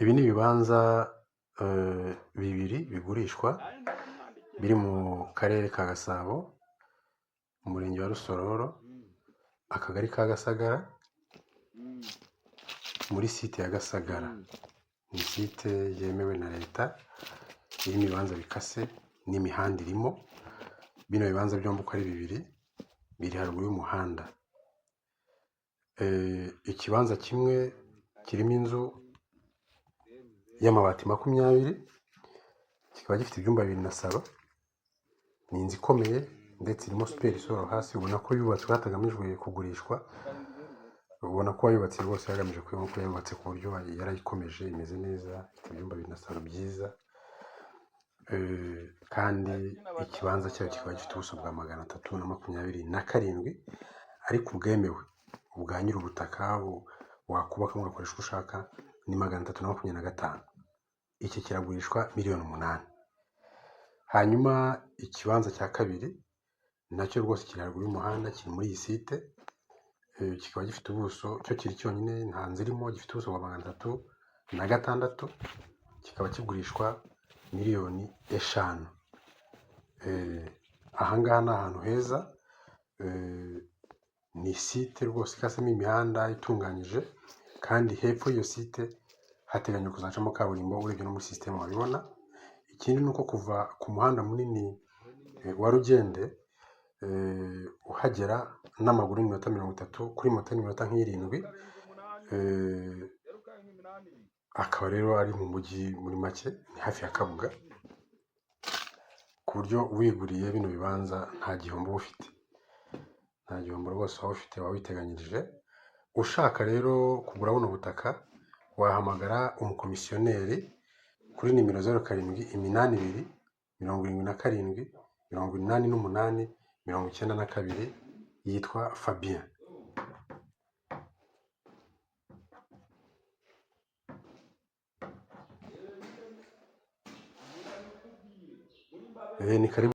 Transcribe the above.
Ibi ni ibibanza bibiri bigurishwa biri mu karere ka Gasabo, umurenge wa Rusororo, akagari ka Gasagara, muri site ya Gasagara. Ni site yemewe na leta, irimo ibibanza bikase n'imihanda irimo. Bino bibanza byombi uko ari bibiri biri haruguru y'umuhanda. Ikibanza kimwe kirimo inzu y'amabati 20, kikaba gifite ibyumba 2 na salo. Ni inzu ikomeye ndetse irimo superisoro hasi, ubona ko yubatswe hatagamijwe kugurishwa. Ubona ko yubatse rwose yagamije ko yubatse ku buryo yarayikomeje, imeze neza, ifite ibyumba 2 na salo byiza. Kandi ikibanza cyayo kikaba gifite ubuso bwa 327, ariko ubwemewe ubwa nyiri ubutaka wakubaka mugakoresha uko ushaka ni 325. Iki kiragurishwa miliyoni 8. Hanyuma ikibanza cya kabiri nacyo rwose kiri haruguru y'umuhanda, kiri muri iyi site. Kikaba gifite ubuso, cyo kiri cyonyine nta nzu irimo, gifite ubuso bwa 306. Kikaba kigurishwa miliyoni 5. Ahangaha ni ahantu heza, ni site rwose ikasemo imihanda itunganyije, kandi hepfo y'iyo site hateganyijwe kuzacamo kaburimbo. Urebye no muri system wabibona. Ikindi nuko kuva ku muhanda munini wa Rugende uhagera n'amaguru y'iminota 30, kuri moto y'iminota 7. Akaba rero ari mu mujyi muri make, ni hafi ya Kabuga, ku buryo wiguriye bino bibanza nta gihombo ufite. Nta gihombo rwose waba ufite, waba witeganyirije. Ushaka rero kugura buno butaka wahamagara umukomisiyoneri kuri nimero 0782 77 88 92, yitwa Fabien. Ni karibu.